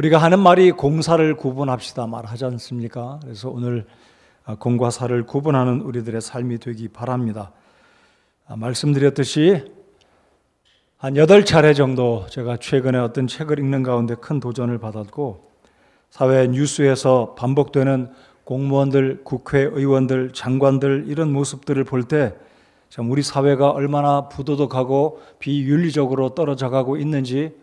우리가 하는 말이 공사를 구분합시다 말하지 않습니까? 그래서 오늘 공과 사를 구분하는 우리들의 삶이 되기 바랍니다. 말씀드렸듯이 한 8차례 정도 제가 최근에 어떤 책을 읽는 가운데 큰 도전을 받았고, 사회 뉴스에서 반복되는 공무원들, 국회의원들, 장관들 이런 모습들을 볼 때 참 우리 사회가 얼마나 부도덕하고 비윤리적으로 떨어져 가고 있는지,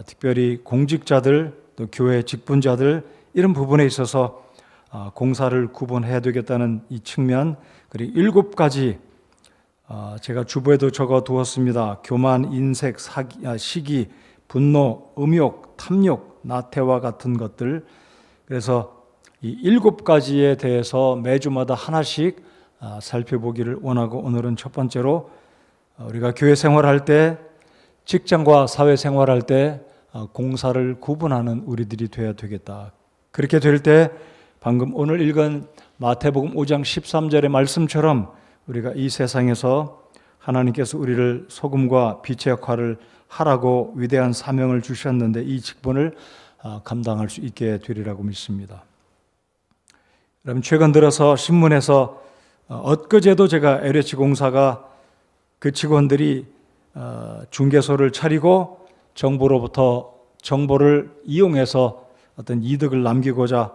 특별히 공직자들, 또 교회 직분자들 이런 부분에 있어서 공사를 구분해야 되겠다는 이 측면, 그리고 7가지 제가 주보에도 적어 두었습니다. 교만, 인색, 시기, 분노, 음욕, 탐욕, 나태와 같은 것들. 그래서 이 7가지에 대해서 매주마다 하나씩 살펴보기를 원하고, 오늘은 첫 번째로 우리가 교회 생활할 때, 직장과 사회 생활할 때 공사를 구분하는 우리들이 되어야 되겠다. 그렇게 될 때 방금 오늘 읽은 마태복음 5장 13절의 말씀처럼 우리가 이 세상에서 하나님께서 우리를 소금과 빛의 역할을 하라고 위대한 사명을 주셨는데 이 직분을 감당할 수 있게 되리라고 믿습니다. 여러분, 최근 들어서 신문에서 엊그제도 제가 LH 공사가 그 직원들이 중개소를 차리고 정부로부터 정보를 이용해서 어떤 이득을 남기고자,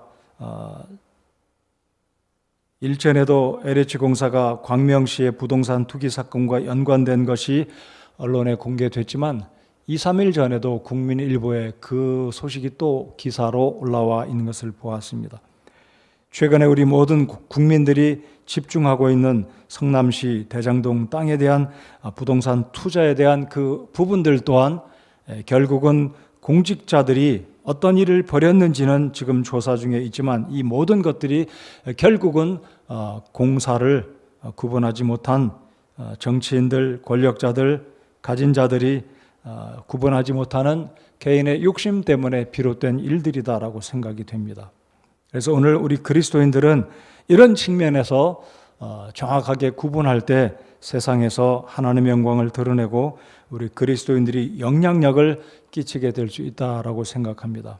일전에도 LH공사가 광명시의 부동산 투기 사건과 연관된 것이 언론에 공개됐지만 2, 3일 전에도 국민일보에 그 소식이 또 기사로 올라와 있는 것을 보았습니다. 최근에 우리 모든 국민들이 집중하고 있는 성남시 대장동 땅에 대한 부동산 투자에 대한 그 부분들 또한 결국은 공직자들이 어떤 일을 벌였는지는 지금 조사 중에 있지만, 이 모든 것들이 결국은 공사를 구분하지 못한 정치인들, 권력자들, 가진 자들이 구분하지 못하는 개인의 욕심 때문에 비롯된 일들이다라고 생각이 됩니다. 그래서 오늘 우리 그리스도인들은 이런 측면에서 정확하게 구분할 때 세상에서 하나님의 영광을 드러내고 우리 그리스도인들이 영향력을 끼치게 될 수 있다라고 생각합니다.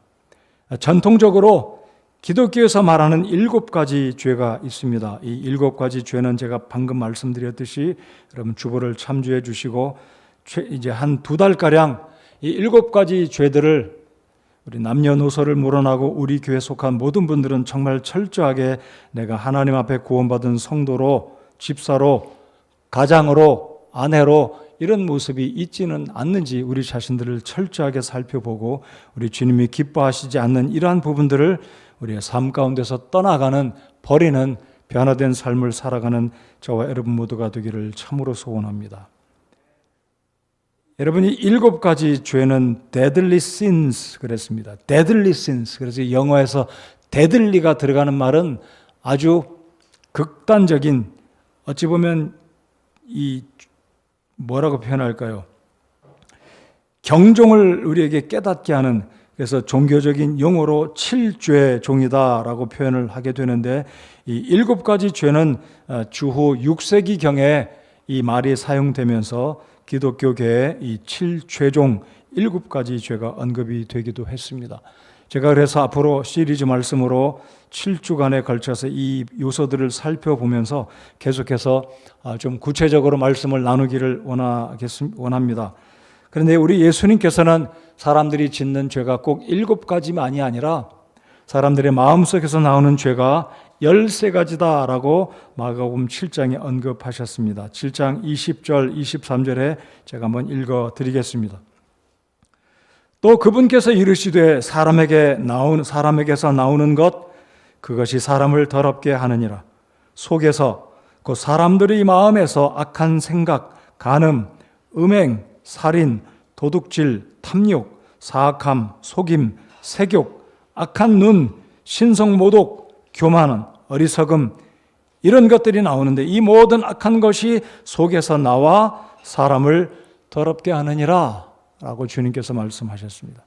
전통적으로 기독교에서 말하는 7가지 죄가 있습니다. 이 7가지 죄는 제가 방금 말씀드렸듯이 여러분 주보를 참조해 주시고, 이제 한 2달가량 이 7가지 죄들을 우리 남녀노소를 물어나고 우리 교회에 속한 모든 분들은 정말 철저하게 내가 하나님 앞에 구원받은 성도로, 집사로, 가장으로, 아내로 이런 모습이 있지는 않는지 우리 자신들을 철저하게 살펴보고, 우리 주님이 기뻐하시지 않는 이러한 부분들을 우리의 삶 가운데서 떠나가는, 버리는 변화된 삶을 살아가는 저와 여러분 모두가 되기를 참으로 소원합니다. 여러분이 7가지 죄는 deadly sins 그랬습니다. deadly sins. 그래서 영어에서 deadly가 들어가는 말은 아주 극단적인, 어찌 보면 이 뭐라고 표현할까요? 경종을 우리에게 깨닫게 하는, 그래서 종교적인 용어로 7죄 종이다라고 표현을 하게 되는데, 이 7가지 죄는 주후 6세기경에 이 말이 사용되면서 기독교계에 이 7죄종 7가지 죄가 언급이 되기도 했습니다. 제가 그래서 앞으로 시리즈 말씀으로 7주간에 걸쳐서 이 요소들을 살펴보면서 계속해서 좀 구체적으로 말씀을 나누기를 원합니다. 그런데 우리 예수님께서는 사람들이 짓는 죄가 꼭 7가지만이 아니라 사람들의 마음속에서 나오는 죄가 13가지다라고 마가복음 7장에 언급하셨습니다. 7장 20절, 23절에 제가 한번 읽어드리겠습니다. 또 그분께서 이르시되 사람에게서 나오는 것, 그것이 사람을 더럽게 하느니라. 속에서 그 사람들의 마음에서 악한 생각, 간음, 음행, 살인, 도둑질, 탐욕, 사악함, 속임, 색욕, 악한 눈, 신성모독, 교만은, 어리석음, 이런 것들이 나오는데, 이 모든 악한 것이 속에서 나와 사람을 더럽게 하느니라 라고 주님께서 말씀하셨습니다.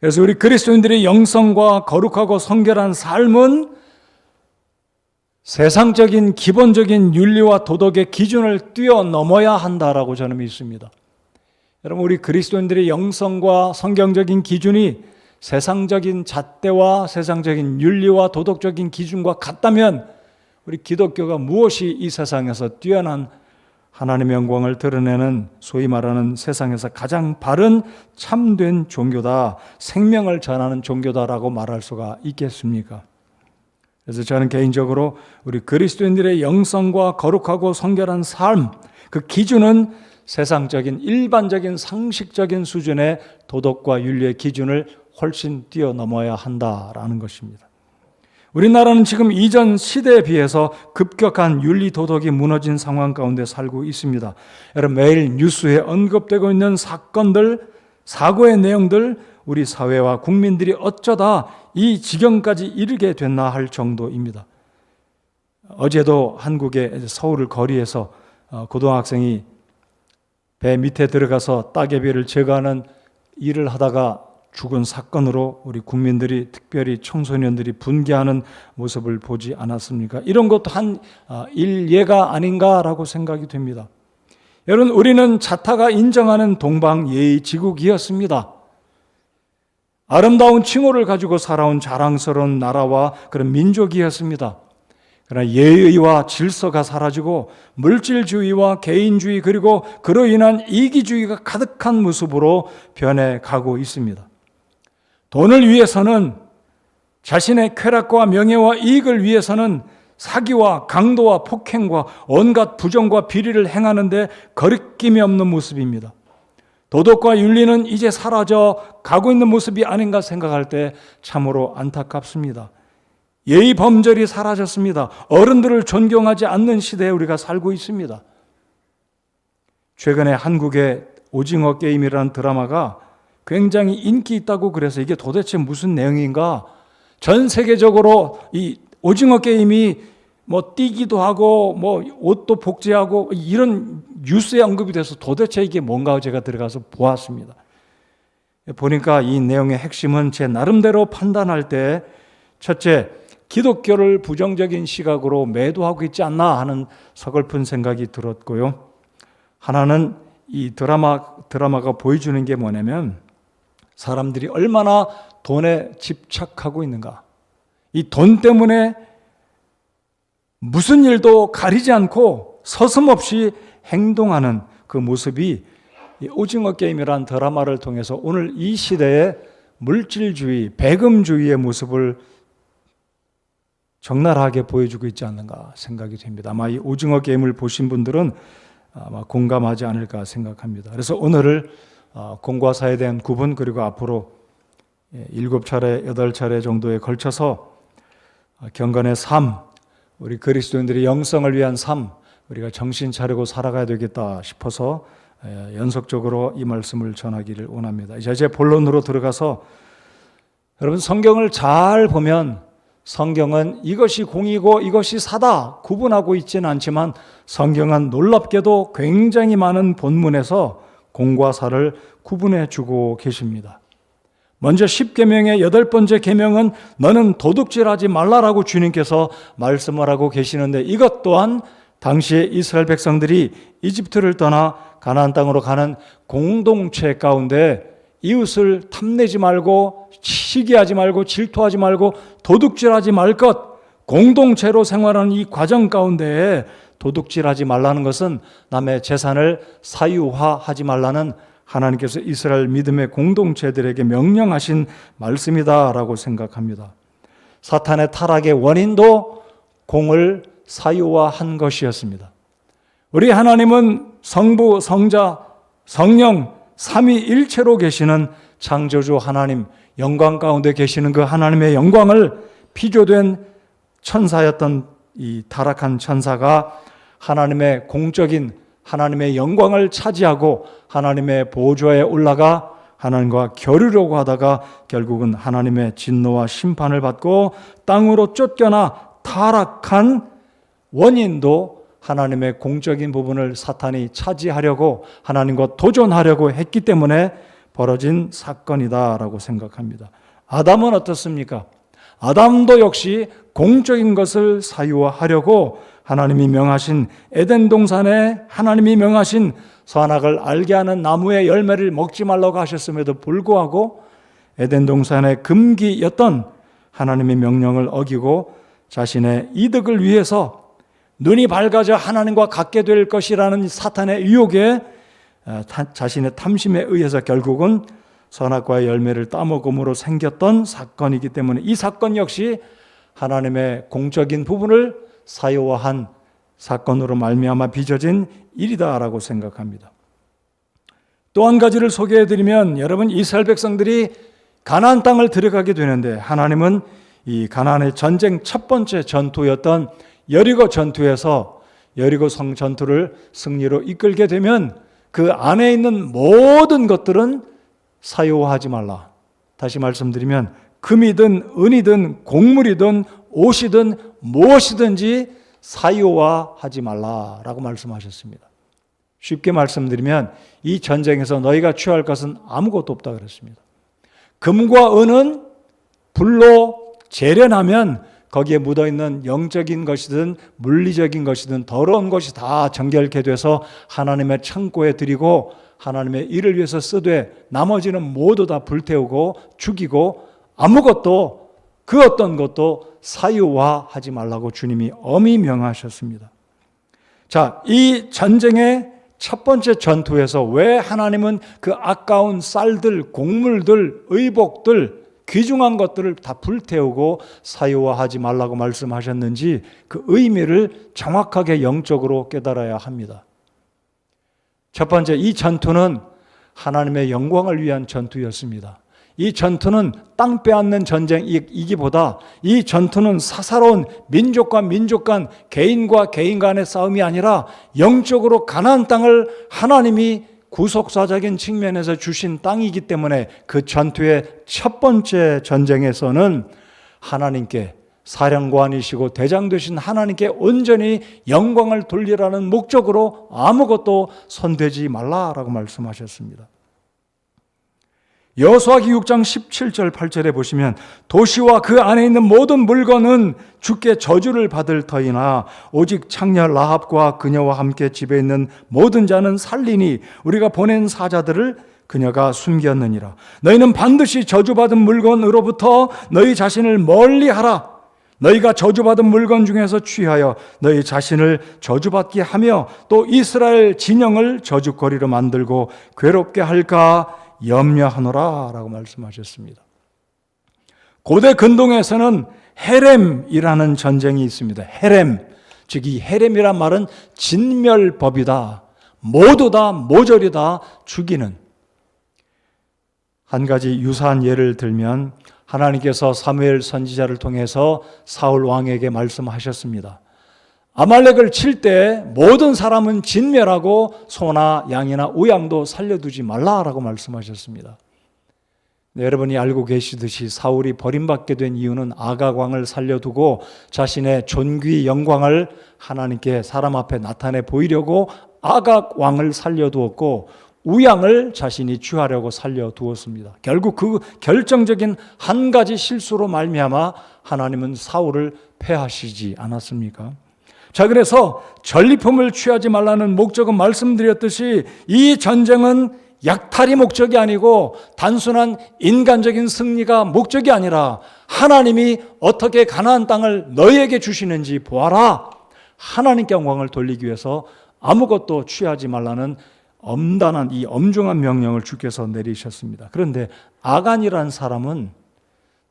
그래서 우리 그리스도인들의 영성과 거룩하고 성결한 삶은 세상적인 기본적인 윤리와 도덕의 기준을 뛰어넘어야 한다라고 저는 믿습니다. 여러분, 우리 그리스도인들의 영성과 성경적인 기준이 세상적인 잣대와 세상적인 윤리와 도덕적인 기준과 같다면 우리 기독교가 무엇이 이 세상에서 뛰어난 하나님의 영광을 드러내는 소위 말하는 세상에서 가장 바른 참된 종교다, 생명을 전하는 종교다라고 말할 수가 있겠습니까? 그래서 저는 개인적으로 우리 그리스도인들의 영성과 거룩하고 성결한 삶, 그 기준은 세상적인 일반적인 상식적인 수준의 도덕과 윤리의 기준을 훨씬 뛰어넘어야 한다라는 것입니다. 우리나라는 지금 이전 시대에 비해서 급격한 윤리 도덕이 무너진 상황 가운데 살고 있습니다. 여러분, 매일 뉴스에 언급되고 있는 사건들, 사고의 내용들, 우리 사회와 국민들이 어쩌다 이 지경까지 이르게 됐나 할 정도입니다. 어제도 한국의 서울 거리에서 고등학생이 배 밑에 들어가서 따개비를 제거하는 일을 하다가 죽은 사건으로 우리 국민들이, 특별히 청소년들이 분개하는 모습을 보지 않았습니까? 이런 것도 한 일예가 아닌가라고 생각이 됩니다. 여러분, 우리는 자타가 인정하는 동방예의지국이었습니다. 아름다운 칭호를 가지고 살아온 자랑스러운 나라와 그런 민족이었습니다. 그러나 예의와 질서가 사라지고 물질주의와 개인주의, 그리고 그로 인한 이기주의가 가득한 모습으로 변해가고 있습니다. 돈을 위해서는, 자신의 쾌락과 명예와 이익을 위해서는 사기와 강도와 폭행과 온갖 부정과 비리를 행하는데 거리낌이 없는 모습입니다. 도덕과 윤리는 이제 사라져 가고 있는 모습이 아닌가 생각할 때 참으로 안타깝습니다. 예의 범절이 사라졌습니다. 어른들을 존경하지 않는 시대에 우리가 살고 있습니다. 최근에 한국의 오징어 게임이라는 드라마가 굉장히 인기 있다고, 그래서 이게 도대체 무슨 내용인가? 전 세계적으로 이 오징어 게임이 뭐 뛰기도 하고 뭐 옷도 복제하고 이런 뉴스에 언급이 돼서 도대체 이게 뭔가 제가 들어가서 보았습니다. 보니까 이 내용의 핵심은 제 나름대로 판단할 때, 첫째, 기독교를 부정적인 시각으로 매도하고 있지 않나 하는 서글픈 생각이 들었고요. 하나는 이 드라마가 보여주는 게 뭐냐면, 사람들이 얼마나 돈에 집착하고 있는가. 이 돈 때문에 무슨 일도 가리지 않고 서슴없이 행동하는 그 모습이 이 오징어 게임이라는 드라마를 통해서 오늘 이 시대의 물질주의, 배금주의의 모습을 적나라하게 보여주고 있지 않는가 생각이 됩니다. 아마 이 오징어 게임을 보신 분들은 아마 공감하지 않을까 생각합니다. 그래서 오늘을 공과 사에 대한 구분, 그리고 앞으로 7차례, 8차례 정도에 걸쳐서 경건의 삶, 우리 그리스도인들의 영성을 위한 삶, 우리가 정신 차리고 살아가야 되겠다 싶어서 연속적으로 이 말씀을 전하기를 원합니다. 이제 본론으로 들어가서, 여러분, 성경을 잘 보면 성경은 이것이 공이고 이것이 사다 구분하고 있지는 않지만, 성경은 놀랍게도 굉장히 많은 본문에서 공과 사를 구분해 주고 계십니다. 먼저 10계명의 8번째 계명은 너는 도둑질하지 말라라고 주님께서 말씀을 하고 계시는데, 이것 또한 당시에 이스라엘 백성들이 이집트를 떠나 가나안 땅으로 가는 공동체 가운데 이웃을 탐내지 말고, 시기하지 말고, 질투하지 말고, 도둑질하지 말 것, 공동체로 생활하는 이 과정 가운데 도둑질하지 말라는 것은 남의 재산을 사유화하지 말라는 하나님께서 이스라엘 믿음의 공동체들에게 명령하신 말씀이다라고 생각합니다. 사탄의 타락의 원인도 공을 사유화한 것이었습니다. 우리 하나님은 성부, 성자, 성령 삼위일체로 계시는 창조주 하나님, 영광 가운데 계시는 그 하나님의 영광을 피조된 천사였던 이 타락한 천사가 하나님의 공적인 하나님의 영광을 차지하고 하나님의 보좌에 올라가 하나님과 겨루려고 하다가 결국은 하나님의 진노와 심판을 받고 땅으로 쫓겨나 타락한 원인도 하나님의 공적인 부분을 사탄이 차지하려고, 하나님과 도전하려고 했기 때문에 벌어진 사건이다라고 생각합니다. 아담은 어떻습니까? 아담도 역시 공적인 것을 사유화하려고 하나님이 명하신 에덴 동산에 하나님이 명하신 선악을 알게 하는 나무의 열매를 먹지 말라고 하셨음에도 불구하고 에덴 동산의 금기였던 하나님의 명령을 어기고 자신의 이득을 위해서 눈이 밝아져 하나님과 같게 될 것이라는 사탄의 유혹에 자신의 탐심에 의해서 결국은 선악과의 열매를 따먹음으로 생겼던 사건이기 때문에 이 사건 역시 하나님의 공적인 부분을 사유화한 사건으로 말미암아 빚어진 일이다라고 생각합니다. 또 한 가지를 소개해드리면 여러분, 이스라엘 백성들이 가나안 땅을 들어가게 되는데 하나님은 이 가나안의 전쟁 첫 번째 전투였던 여리고 전투에서 여리고 성 전투를 승리로 이끌게 되면 그 안에 있는 모든 것들은 사유화하지 말라. 다시 말씀드리면 금이든 은이든 곡물이든 옷이든 무엇이든지 사유화하지 말라라고 말씀하셨습니다. 쉽게 말씀드리면 이 전쟁에서 너희가 취할 것은 아무것도 없다 그랬습니다. 금과 은은 불로 재련하면 거기에 묻어있는 영적인 것이든 물리적인 것이든 더러운 것이 다 정결케 돼서 하나님의 창고에 드리고 하나님의 일을 위해서 쓰되 나머지는 모두 다 불태우고 죽이고 아무것도 그 어떤 것도 사유화하지 말라고 주님이 엄히 명하셨습니다. 자, 이 전쟁의 첫 번째 전투에서 왜 하나님은 그 아까운 쌀들, 곡물들, 의복들, 귀중한 것들을 다 불태우고 사유화하지 말라고 말씀하셨는지 그 의미를 정확하게 영적으로 깨달아야 합니다. 첫 번째, 이 전투는 하나님의 영광을 위한 전투였습니다. 이 전투는 땅 빼앗는 전쟁이기보다 이 전투는 사사로운 민족과 민족 간, 개인과 개인 간의 싸움이 아니라 영적으로 가나안 땅을 하나님이 구속사적인 측면에서 주신 땅이기 때문에 그 전투의 첫 번째 전쟁에서는 하나님께, 사령관이시고 대장 되신 하나님께 온전히 영광을 돌리라는 목적으로 아무것도 손대지 말라라고 말씀하셨습니다. 여호수아기 6장 17절 8절에 보시면 도시와 그 안에 있는 모든 물건은 주께 저주를 받을 터이나 오직 창녀 라합과 그녀와 함께 집에 있는 모든 자는 살리니 우리가 보낸 사자들을 그녀가 숨겼느니라. 너희는 반드시 저주받은 물건으로부터 너희 자신을 멀리하라. 너희가 저주받은 물건 중에서 취하여 너희 자신을 저주받게 하며 또 이스라엘 진영을 저주거리로 만들고 괴롭게 할까 염려하노라 라고 말씀하셨습니다. 고대 근동에서는 헤렘이라는 전쟁이 있습니다. 헤렘, 즉 이 헤렘이란 말은 진멸법이다. 모두 다 모조리 다 죽이는. 한 가지 유사한 예를 들면 하나님께서 사무엘 선지자를 통해서 사울 왕에게 말씀하셨습니다. 아말렉을 칠 때 모든 사람은 진멸하고 소나 양이나 우양도 살려두지 말라라고 말씀하셨습니다. 네, 여러분이 알고 계시듯이 사울이 버림받게 된 이유는 아각 왕을 살려두고 자신의 존귀 영광을 하나님께 사람 앞에 나타내 보이려고 아각 왕을 살려두었고 우양을 자신이 취하려고 살려두었습니다. 결국 그 결정적인 한 가지 실수로 말미암아 하나님은 사울을 패하시지 않았습니까? 자, 그래서 전리품을 취하지 말라는 목적은 말씀드렸듯이 이 전쟁은 약탈이 목적이 아니고 단순한 인간적인 승리가 목적이 아니라 하나님이 어떻게 가나안 땅을 너희에게 주시는지 보아라. 하나님께 영광을 돌리기 위해서 아무것도 취하지 말라는 엄단한 이 엄중한 명령을 주께서 내리셨습니다. 그런데 아간이라는 사람은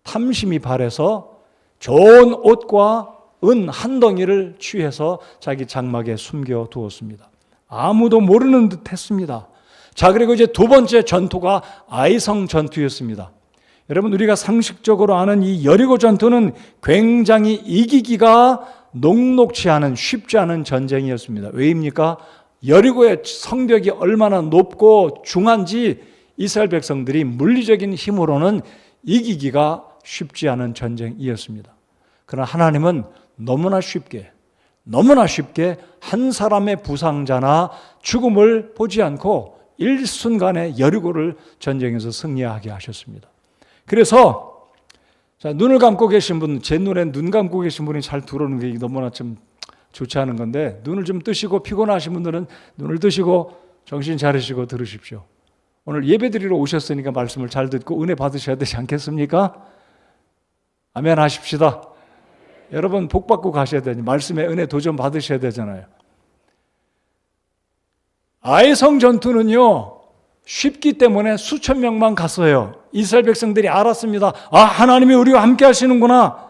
탐심이 발해서 좋은 옷과 은 한 덩이를 취해서 자기 장막에 숨겨 두었습니다. 아무도 모르는 듯 했습니다. 자, 그리고 이제 두 번째 전투가 아이성 전투였습니다. 여러분, 우리가 상식적으로 아는 이 여리고 전투는 굉장히 이기기가 녹록치 않은, 쉽지 않은 전쟁이었습니다. 왜입니까? 여리고의 성벽이 얼마나 높고 중한지 이스라엘 백성들이 물리적인 힘으로는 이기기가 쉽지 않은 전쟁이었습니다. 그러나 하나님은 너무나 쉽게 한 사람의 부상자나 죽음을 보지 않고 일순간에 여리고를 전쟁에서 승리하게 하셨습니다. 그래서 자, 눈을 감고 계신 분, 제 눈에 눈 감고 계신 분이 잘 들어오는 게 너무나 좀 좋지 않은 건데 눈을 좀 뜨시고 피곤하신 분들은 눈을 뜨시고 정신 차리시고 들으십시오. 오늘 예배드리러 오셨으니까 말씀을 잘 듣고 은혜 받으셔야 되지 않겠습니까? 아멘 하십시다. 여러분 복 받고 가셔야 되니 말씀의 은혜 도전 받으셔야 되잖아요. 아이성 전투는요 쉽기 때문에 수천 명만 갔어요. 이스라엘 백성들이 알았습니다. 아, 하나님이 우리와 함께 하시는구나.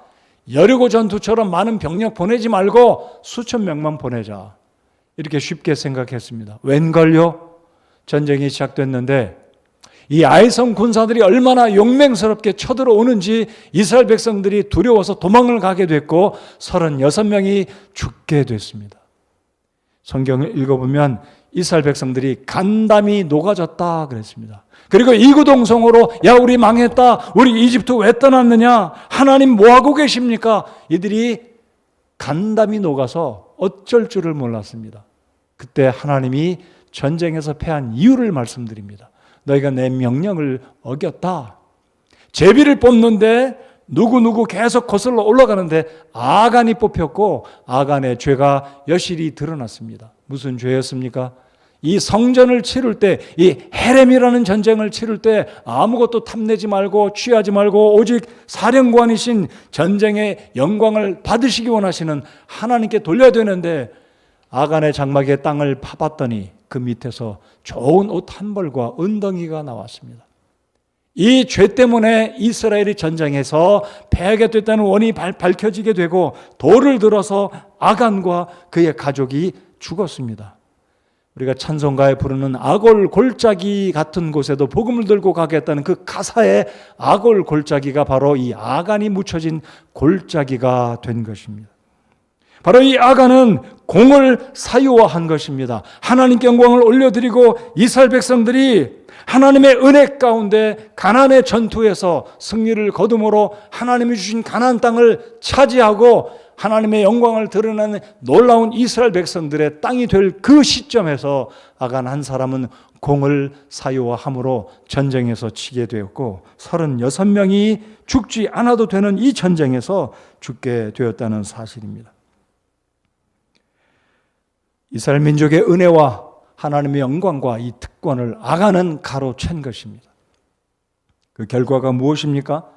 여리고 전투처럼 많은 병력 보내지 말고 수천 명만 보내자. 이렇게 쉽게 생각했습니다. 웬걸요? 전쟁이 시작됐는데 이 아이성 군사들이 얼마나 용맹스럽게 쳐들어오는지 이스라엘 백성들이 두려워서 도망을 가게 됐고 36명이 죽게 됐습니다. 성경을 읽어보면 이스라엘 백성들이 간담이 녹아졌다 그랬습니다. 그리고 이구동성으로 야 우리 망했다. 우리 이집트 왜 떠났느냐. 하나님 뭐하고 계십니까? 이들이 간담이 녹아서 어쩔 줄을 몰랐습니다. 그때 하나님이 전쟁에서 패한 이유를 말씀드립니다. 너희가 내 명령을 어겼다. 제비를 뽑는데 누구 계속 거슬러 올라가는데 아간이 뽑혔고 아간의 죄가 여실히 드러났습니다. 무슨 죄였습니까? 이 성전을 치를 때, 이 헤렘이라는 전쟁을 치를 때 아무것도 탐내지 말고 취하지 말고 오직 사령관이신 전쟁의 영광을 받으시기 원하시는 하나님께 돌려야 되는데 아간의 장막에 땅을 파봤더니 그 밑에서 좋은 옷 한 벌과 은덩이가 나왔습니다. 이 죄 때문에 이스라엘이 전쟁에서 패하게 됐다는 원인이 밝혀지게 되고 돌을 들어서 아간과 그의 가족이 죽었습니다. 우리가 찬송가에 부르는 아골 골짜기 같은 곳에도 복음을 들고 가겠다는 그 가사의 아골 골짜기가 바로 이 아간이 묻혀진 골짜기가 된 것입니다. 바로 이 아간은 공을 사유화한 것입니다. 하나님께 영광을 올려드리고 이스라엘 백성들이 하나님의 은혜 가운데 가나안의 전투에서 승리를 거둠으로 하나님이 주신 가나안 땅을 차지하고 하나님의 영광을 드러내는 놀라운 이스라엘 백성들의 땅이 될 그 시점에서 아간 한 사람은 공을 사유화함으로 전쟁에서 치게 되었고 36명이 죽지 않아도 되는 이 전쟁에서 죽게 되었다는 사실입니다. 이스라엘 민족의 은혜와 하나님의 영광과 이 특권을 아간은 가로챈 것입니다. 그 결과가 무엇입니까?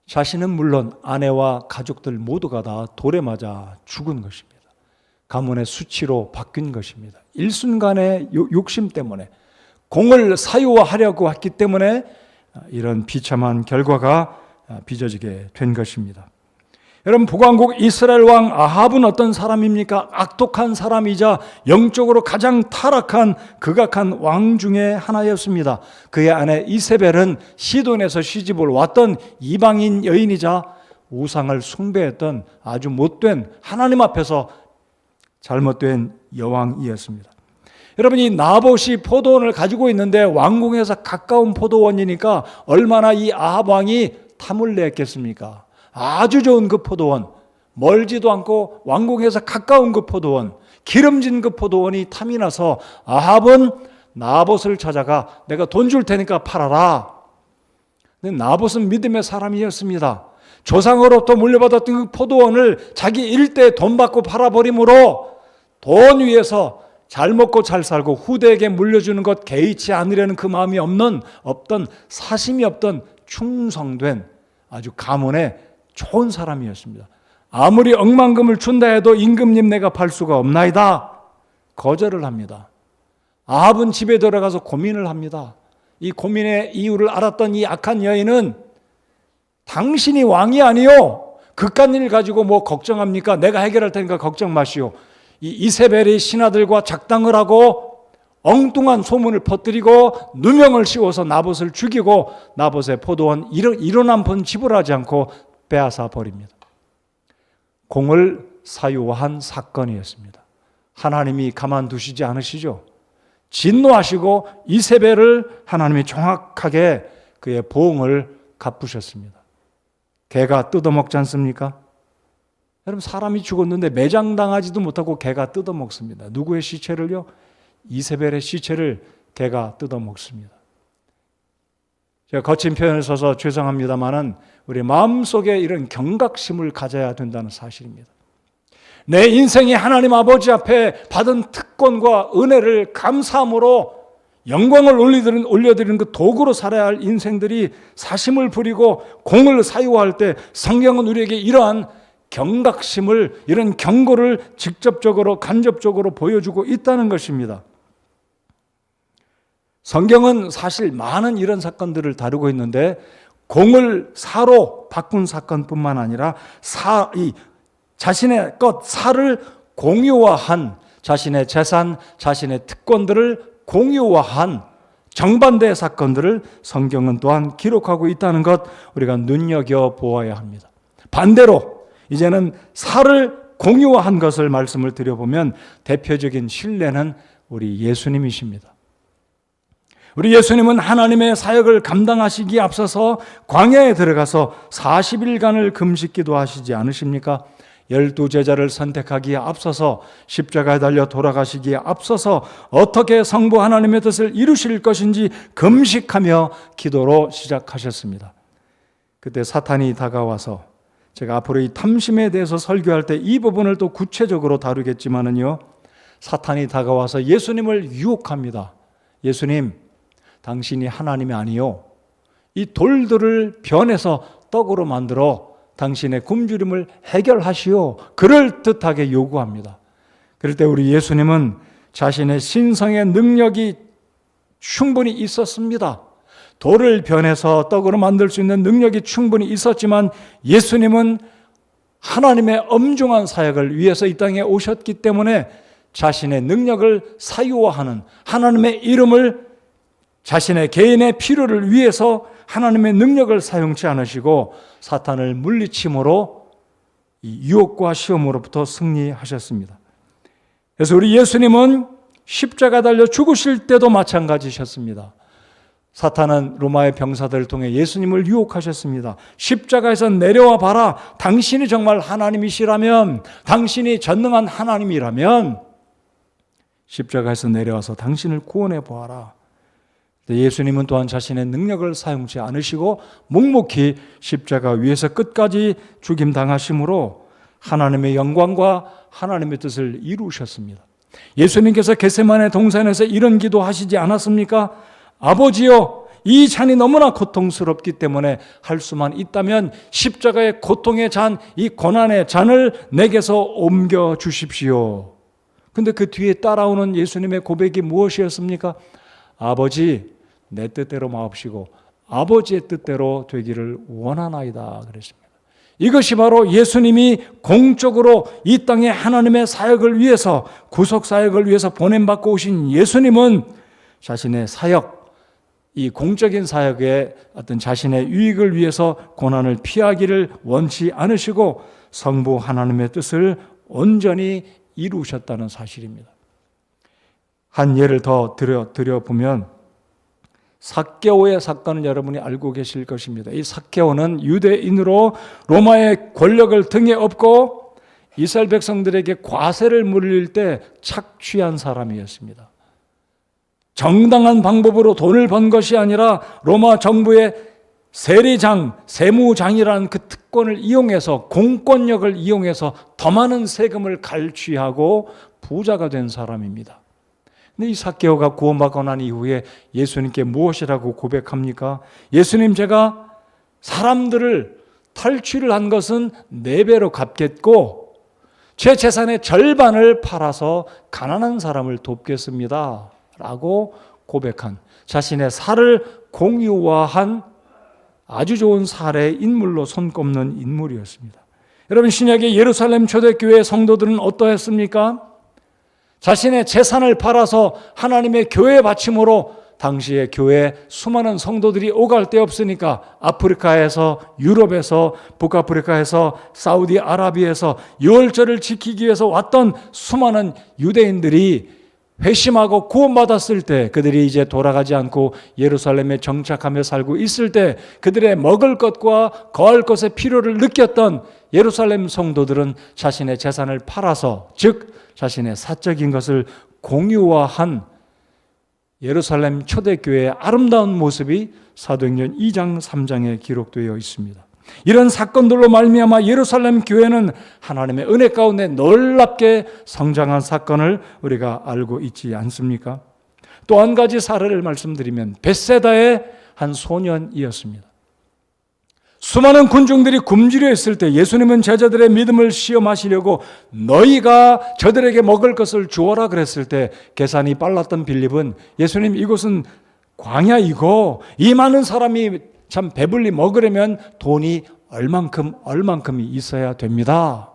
자신은 물론 아내와 가족들 모두가 다 돌에 맞아 죽은 것입니다. 가문의 수치로 바뀐 것입니다. 일순간의 욕심 때문에 공을 사유화하려고 했기 때문에 이런 비참한 결과가 빚어지게 된 것입니다. 여러분 북왕국 이스라엘 왕 아합은 어떤 사람입니까? 악독한 사람이자 영적으로 가장 타락한 극악한 왕 중에 하나였습니다. 그의 아내 이세벨은 시돈에서 시집을 왔던 이방인 여인이자 우상을 숭배했던 아주 못된 하나님 앞에서 잘못된 여왕이었습니다. 여러분 이 나봇이 포도원을 가지고 있는데 왕궁에서 가까운 포도원이니까 얼마나 이 아합 왕이 탐을 냈겠습니까? 아주 좋은 그 포도원, 멀지도 않고 왕궁에서 가까운 그 포도원, 기름진 그 포도원이 탐이 나서 아합은 나봇을 찾아가 내가 돈 줄 테니까 팔아라. 근데 나봇은 믿음의 사람이었습니다. 조상으로부터 물려받았던 그 포도원을 자기 일대에 돈 받고 팔아버림으로 돈 위에서 잘 먹고 잘 살고 후대에게 물려주는 것 개의치 않으려는 그 마음이 없던 사심이 없던 충성된 아주 가문의 좋은 사람이었습니다. 아무리 억만금을 준다 해도 임금님 내가 팔 수가 없나이다. 거절을 합니다. 아합은 집에 들어가서 고민을 합니다. 이 고민의 이유를 알았던 이 악한 여인은 당신이 왕이 아니요. 그깟 일 가지고 뭐 걱정합니까? 내가 해결할 테니까 걱정 마시오. 이 이세벨의 신하들과 작당을 하고 엉뚱한 소문을 퍼뜨리고 누명을 씌워서 나봇을 죽이고 나봇의 포도원 일어난 번 지불하지 않고 빼앗아 버립니다. 공을 사유화한 사건이었습니다. 하나님이 가만두시지 않으시죠. 진노하시고 이세벨을 하나님이 정확하게 그의 보응을 갚으셨습니다. 개가 뜯어먹지 않습니까? 여러분 사람이 죽었는데 매장당하지도 못하고 개가 뜯어먹습니다. 누구의 시체를요? 이세벨의 시체를 개가 뜯어먹습니다. 제가 거친 표현을 써서 죄송합니다만은 우리 마음속에 이런 경각심을 가져야 된다는 사실입니다. 내 인생이 하나님 아버지 앞에 받은 특권과 은혜를 감사함으로 영광을 올려드리는 그 도구로 살아야 할 인생들이 사심을 부리고 공을 사유할 때 성경은 우리에게 이러한 경각심을, 이런 경고를 직접적으로 간접적으로 보여주고 있다는 것입니다. 성경은 사실 많은 이런 사건들을 다루고 있는데 공을 사로 바꾼 사건뿐만 아니라 자신의 사를 공유화한, 자신의 재산, 자신의 특권들을 공유화한 정반대의 사건들을 성경은 또한 기록하고 있다는 것, 우리가 눈여겨보아야 합니다. 반대로 이제는 사를 공유화한 것을 말씀을 드려보면 대표적인 신뢰는 우리 예수님이십니다. 우리 예수님은 하나님의 사역을 감당하시기에 앞서서 광야에 들어가서 40일간을 금식 기도하시지 않으십니까? 12제자를 선택하기에 앞서서, 십자가에 달려 돌아가시기에 앞서서 어떻게 성부 하나님의 뜻을 이루실 것인지 금식하며 기도로 시작하셨습니다. 그때 사탄이 다가와서, 제가 앞으로 이 탐심에 대해서 설교할 때 이 부분을 또 구체적으로 다루겠지만은요, 사탄이 다가와서 예수님을 유혹합니다. 예수님, 당신이 하나님이 아니요, 이 돌들을 변해서 떡으로 만들어 당신의 굶주림을 해결하시오, 그럴듯하게 요구합니다. 그럴 때 우리 예수님은 자신의 신성의 능력이 충분히 있었습니다. 돌을 변해서 떡으로 만들 수 있는 능력이 충분히 있었지만 예수님은 하나님의 엄중한 사역을 위해서 이 땅에 오셨기 때문에 자신의 능력을 사유화하는, 하나님의 이름을, 자신의 개인의 필요를 위해서 하나님의 능력을 사용치 않으시고 사탄을 물리침으로 이 유혹과 시험으로부터 승리하셨습니다. 그래서 우리 예수님은 십자가 달려 죽으실 때도 마찬가지셨습니다. 사탄은 로마의 병사들을 통해 예수님을 유혹하셨습니다. 십자가에서 내려와 봐라. 당신이 정말 하나님이시라면, 당신이 전능한 하나님이라면 십자가에서 내려와서 당신을 구원해 보아라. 예수님은 또한 자신의 능력을 사용치 않으시고 묵묵히 십자가 위에서 끝까지 죽임당하심으로 하나님의 영광과 하나님의 뜻을 이루셨습니다. 예수님께서 겟세마네 동산에서 이런 기도하시지 않았습니까? 아버지여, 이 잔이 너무나 고통스럽기 때문에 할 수만 있다면 십자가의 고통의 잔, 이 고난의 잔을 내게서 옮겨 주십시오. 근데 그 뒤에 따라오는 예수님의 고백이 무엇이었습니까? 아버지, 내 뜻대로 마옵시고 아버지의 뜻대로 되기를 원하나이다 그랬습니다. 이것이 바로 예수님이 공적으로 이 땅에 하나님의 사역을 위해서, 구속 사역을 위해서 보냄받고 오신 예수님은 자신의 사역, 이 공적인 사역의 어떤 자신의 유익을 위해서 고난을 피하기를 원치 않으시고 성부 하나님의 뜻을 온전히 이루셨다는 사실입니다. 한 예를 더 드려보면 삭개오의 사건을 여러분이 알고 계실 것입니다. 이 삭개오는 유대인으로 로마의 권력을 등에 업고 이스라엘 백성들에게 과세를 물릴 때 착취한 사람이었습니다. 정당한 방법으로 돈을 번 것이 아니라 로마 정부의 세리장, 세무장이라는 그 특권을 이용해서, 공권력을 이용해서 더 많은 세금을 갈취하고 부자가 된 사람입니다. 근데 이 삭개오가 구원받고 난 이후에 예수님께 무엇이라고 고백합니까? 예수님, 제가 사람들을 탈취를 한 것은 4배로 갚겠고 제 재산의 절반을 팔아서 가난한 사람을 돕겠습니다 라고 고백한, 자신의 살을 공유화한 아주 좋은 사례의 인물로 손꼽는 인물이었습니다. 여러분, 신약의 예루살렘 초대교회 성도들은 어떠했습니까? 자신의 재산을 팔아서 하나님의 교회 바침으로 당시의 교회에 수많은 성도들이 오갈 데 없으니까 아프리카에서, 유럽에서, 북아프리카에서, 사우디아라비아에서 유월절을 지키기 위해서 왔던 수많은 유대인들이 회심하고 구원받았을 때, 그들이 이제 돌아가지 않고 예루살렘에 정착하며 살고 있을 때 그들의 먹을 것과 거할 것의 필요를 느꼈던 예루살렘 성도들은 자신의 재산을 팔아서, 즉 자신의 사적인 것을 공유화한 예루살렘 초대교회의 아름다운 모습이 사도행전 2장 3장에 기록되어 있습니다. 이런 사건들로 말미암아 예루살렘 교회는 하나님의 은혜 가운데 놀랍게 성장한 사건을 우리가 알고 있지 않습니까? 또 한 가지 사례를 말씀드리면 벳세다의 한 소년이었습니다. 수많은 군중들이 굶주려 있을 때 예수님은 제자들의 믿음을 시험하시려고 너희가 저들에게 먹을 것을 주어라 그랬을 때 계산이 빨랐던 빌립은 예수님, 이곳은 광야이고 이 많은 사람이 참 배불리 먹으려면 돈이 얼만큼이 있어야 됩니다.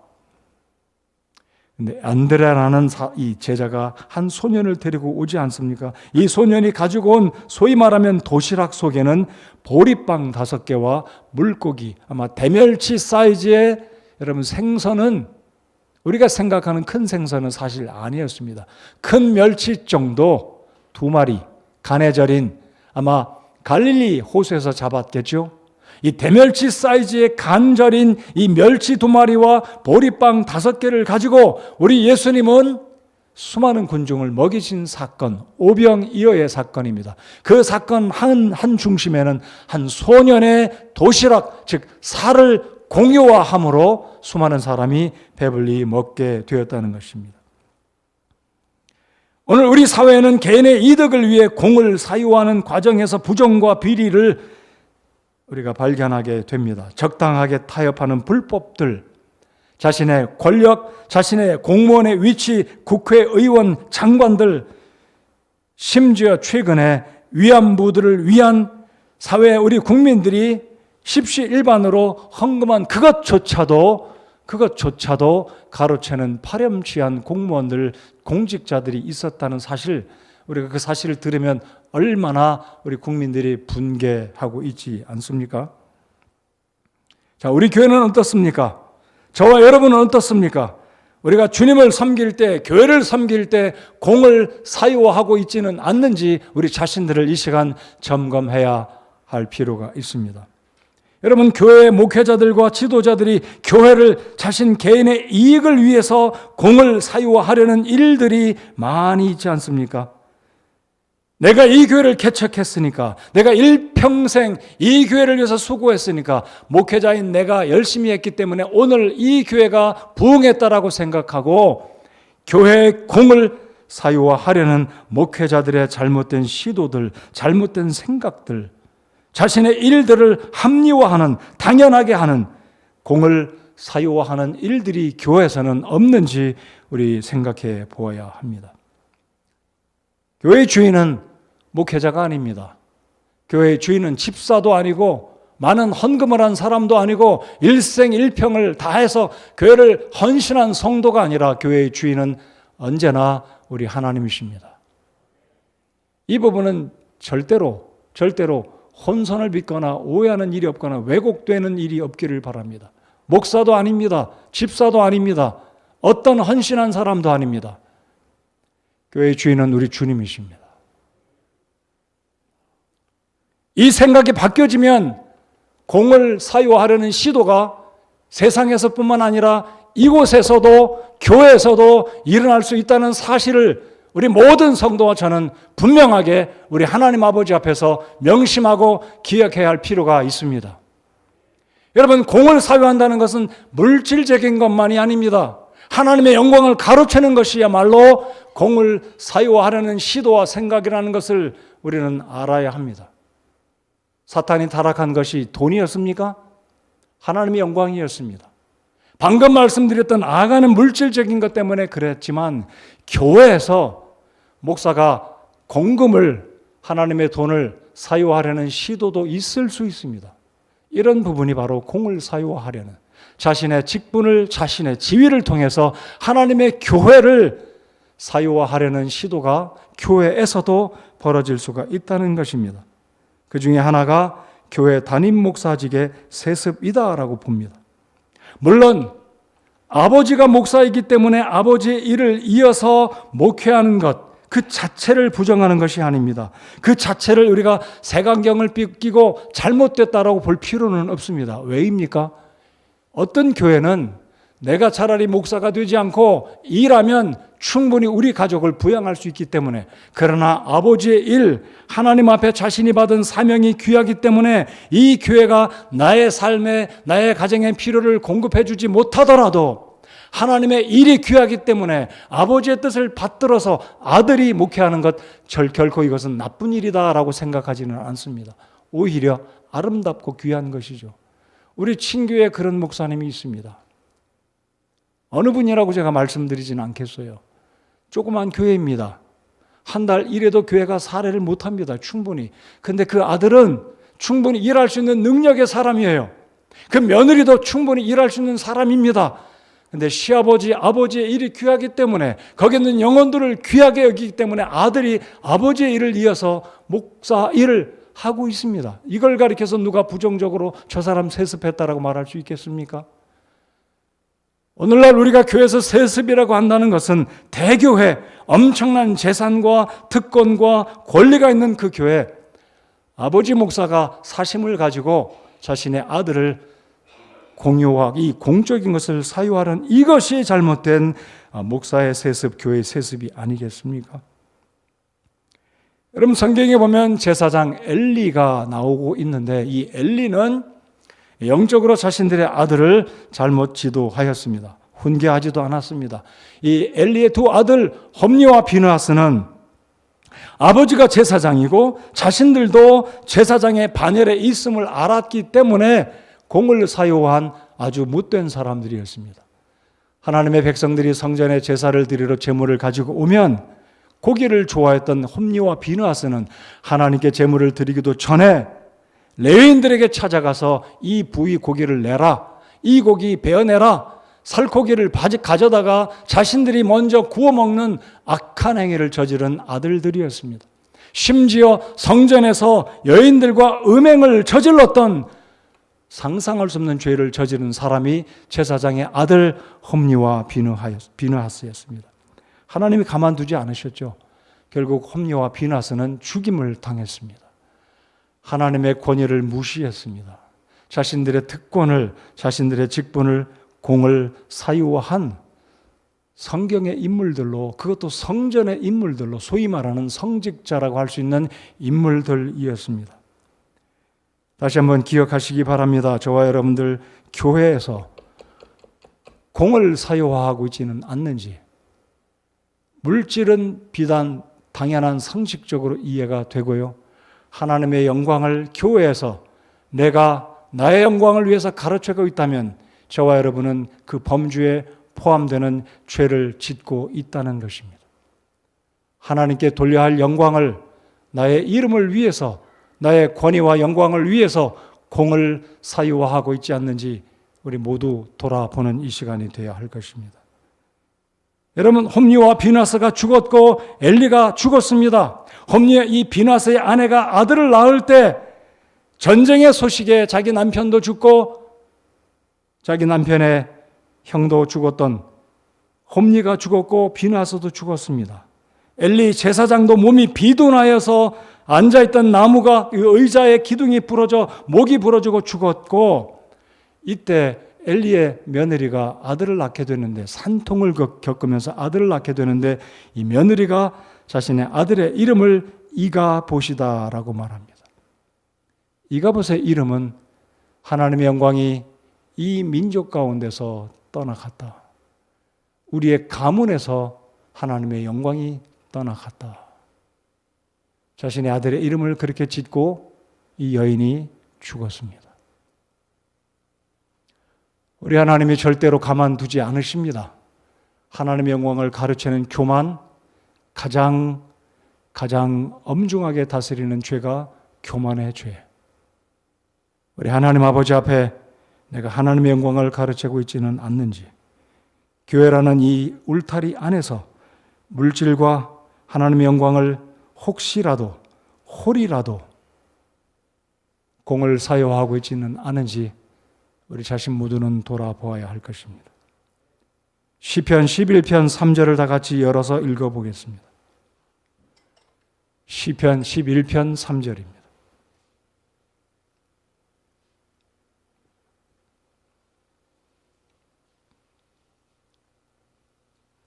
근데 안드레라는 이 제자가 한 소년을 데리고 오지 않습니까? 이 소년이 가지고 온 소위 말하면 도시락 속에는 보리빵 5개와 물고기, 아마 대멸치 사이즈의 여러분 생선은 우리가 생각하는 큰 생선은 사실 아니었습니다. 큰 멸치 정도 2마리, 간에 절인 아마 갈릴리 호수에서 잡았겠죠. 이 대멸치 사이즈의 간절인 이 멸치 2마리와 보리빵 5개를 가지고 우리 예수님은 수많은 군중을 먹이신 사건, 오병이어의 사건입니다. 그 사건 한 중심에는 한 소년의 도시락, 즉 살을 공유화함으로 수많은 사람이 배불리 먹게 되었다는 것입니다. 오늘 우리 사회는 개인의 이득을 위해 공을 사유하는 과정에서 부정과 비리를 우리가 발견하게 됩니다. 적당하게 타협하는 불법들, 자신의 권력, 자신의 공무원의 위치, 국회의원, 장관들, 심지어 최근에 위안부들을 위한 사회 우리 국민들이 십시일반으로 헌금한 그것조차도 가로채는 파렴치한 공무원들, 공직자들이 있었다는 사실, 우리가 그 사실을 들으면 얼마나 우리 국민들이 분개하고 있지 않습니까? 자, 우리 교회는 어떻습니까? 저와 여러분은 어떻습니까? 우리가 주님을 섬길 때, 교회를 섬길 때 공을 사유하고 있지는 않는지 우리 자신들을 이 시간 점검해야 할 필요가 있습니다. 여러분, 교회 목회자들과 지도자들이 교회를 자신 개인의 이익을 위해서 공을 사유하려는 일들이 많이 있지 않습니까? 내가 이 교회를 개척했으니까, 내가 일평생 이 교회를 위해서 수고했으니까, 목회자인 내가 열심히 했기 때문에 오늘 이 교회가 부흥했다라고 생각하고 교회의 공을 사유화하려는 목회자들의 잘못된 시도들, 잘못된 생각들, 자신의 일들을 합리화하는, 당연하게 하는, 공을 사유화하는 일들이 교회에서는 없는지 우리 생각해 보아야 합니다. 교회의 주인은 목회자가 아닙니다. 교회의 주인은 집사도 아니고 많은 헌금을 한 사람도 아니고 일생일평을 다해서 교회를 헌신한 성도가 아니라 교회의 주인은 언제나 우리 하나님이십니다. 이 부분은 절대로 혼선을 빚거나 오해하는 일이 없거나 왜곡되는 일이 없기를 바랍니다. 목사도 아닙니다. 집사도 아닙니다. 어떤 헌신한 사람도 아닙니다. 교회의 주인은 우리 주님이십니다. 이 생각이 바뀌어지면 공을 사유하려는 시도가 세상에서뿐만 아니라 이곳에서도 교회에서도 일어날 수 있다는 사실을 우리 모든 성도와 저는 분명하게 우리 하나님 아버지 앞에서 명심하고 기억해야 할 필요가 있습니다. 여러분, 공을 사유한다는 것은 물질적인 것만이 아닙니다. 하나님의 영광을 가로채는 것이야말로 공을 사유하려는 시도와 생각이라는 것을 우리는 알아야 합니다. 사탄이 타락한 것이 돈이었습니까? 하나님의 영광이었습니다. 방금 말씀드렸던 아가는 물질적인 것 때문에 그랬지만 교회에서 목사가 공금을, 하나님의 돈을 사유하려는 시도도 있을 수 있습니다. 이런 부분이 바로 공을 사유하려는, 자신의 직분을, 자신의 지위를 통해서 하나님의 교회를 사유화하려는 시도가 교회에서도 벌어질 수가 있다는 것입니다. 그 중에 하나가 교회 담임 목사직의 세습이다라고 봅니다. 물론 아버지가 목사이기 때문에 아버지의 일을 이어서 목회하는 것, 그 자체를 부정하는 것이 아닙니다. 그 자체를 우리가 색안경을 끼고 잘못됐다라고 볼 필요는 없습니다. 왜입니까? 어떤 교회는 내가 차라리 목사가 되지 않고 일하면 충분히 우리 가족을 부양할 수 있기 때문에, 그러나 아버지의 일, 하나님 앞에 자신이 받은 사명이 귀하기 때문에 이 교회가 나의 삶에, 나의 가정의 필요를 공급해 주지 못하더라도 하나님의 일이 귀하기 때문에 아버지의 뜻을 받들어서 아들이 목회하는 것 결코 이것은 나쁜 일이다라고 생각하지는 않습니다. 오히려 아름답고 귀한 것이죠. 우리 친교에 그런 목사님이 있습니다. 어느 분이라고 제가 말씀드리지는 않겠어요. 조그만 교회입니다. 한 달 일해도 교회가 사례를 못합니다. 충분히. 근데 그 아들은 충분히 일할 수 있는 능력의 사람이에요. 그 며느리도 충분히 일할 수 있는 사람입니다. 근데 시아버지, 아버지의 일이 귀하기 때문에 거기 있는 영혼들을 귀하게 여기기 때문에 아들이 아버지의 일을 이어서 목사 일을 하고 있습니다. 이걸 가리켜서 누가 부정적으로 저 사람 세습했다라고 말할 수 있겠습니까? 오늘날 우리가 교회에서 세습이라고 한다는 것은 대교회, 엄청난 재산과 특권과 권리가 있는 그 교회, 아버지 목사가 사심을 가지고 자신의 아들을 공유하고 이 공적인 것을 사유하는 이것이 잘못된 목사의 세습, 교회의 세습이 아니겠습니까? 여러분 성경에 보면 제사장 엘리가 나오고 있는데 이 엘리는 영적으로 자신들의 아들을 잘못 지도하였습니다. 훈계하지도 않았습니다. 이 엘리의 두 아들 홈니와 비느하스는 아버지가 제사장이고 자신들도 제사장의 반열에 있음을 알았기 때문에 공을 사유한 아주 못된 사람들이었습니다. 하나님의 백성들이 성전에 제사를 드리러 제물을 가지고 오면 고기를 좋아했던 홈니와 비느하스는 하나님께 제물을 드리기도 전에 레위인들에게 찾아가서 이 부위 고기를 내라, 이 고기 베어내라, 살코기를 가져다가 자신들이 먼저 구워 먹는 악한 행위를 저지른 아들들이었습니다. 심지어 성전에서 여인들과 음행을 저질렀던 상상할 수 없는 죄를 저지른 사람이 제사장의 아들 홈니와 비느하스였습니다. 하나님이 가만두지 않으셨죠. 결국 홈니와 비느하스는 죽임을 당했습니다. 하나님의 권위를 무시했습니다. 자신들의 특권을, 자신들의 직분을, 공을 사유한 성경의 인물들로, 그것도 성전의 인물들로, 소위 말하는 성직자라고 할 수 있는 인물들이었습니다. 다시 한번 기억하시기 바랍니다. 저와 여러분들 교회에서 공을 사유화하고 있지는 않는지, 물질은 비단 당연한 상식적으로 이해가 되고요. 하나님의 영광을 교회에서 내가 나의 영광을 위해서 가르치고 있다면 저와 여러분은 그 범주에 포함되는 죄를 짓고 있다는 것입니다. 하나님께 돌려야 할 영광을 나의 이름을 위해서, 나의 권위와 영광을 위해서 공을 사유화하고 있지 않는지 우리 모두 돌아보는 이 시간이 되어야 할 것입니다. 여러분, 홈니와 비느하스가 죽었고 엘리가 죽었습니다. 홈니의 이 비느하스의 아내가 아들을 낳을 때 전쟁의 소식에 자기 남편도 죽고 자기 남편의 형도 죽었던 홈니가 죽었고 비느하스도 죽었습니다. 엘리 제사장도 몸이 비둔하여서 앉아있던 나무가 의자의 기둥이 부러져 목이 부러지고 죽었고, 이때 엘리의 며느리가 아들을 낳게 되는데, 산통을 겪으면서 아들을 낳게 되는데 이 며느리가 자신의 아들의 이름을 이가봇이다라고 말합니다. 이가봇의 이름은 하나님의 영광이 이 민족 가운데서 떠나갔다. 우리의 가문에서 하나님의 영광이 떠나갔다. 자신의 아들의 이름을 그렇게 짓고 이 여인이 죽었습니다. 우리 하나님이 절대로 가만두지 않으십니다. 하나님의 영광을 가르치는 교만, 가장 엄중하게 다스리는 죄가 교만의 죄. 우리 하나님 아버지 앞에 내가 하나님의 영광을 가르치고 있지는 않는지, 교회라는 이 울타리 안에서 물질과 하나님의 영광을 혹시라도, 홀이라도 공을 사유하고 있지는 않은지 우리 자신 모두는 돌아보아야 할 것입니다. 시편 11편 3절을 다 같이 열어서 읽어보겠습니다. 시편 11편 3절입니다.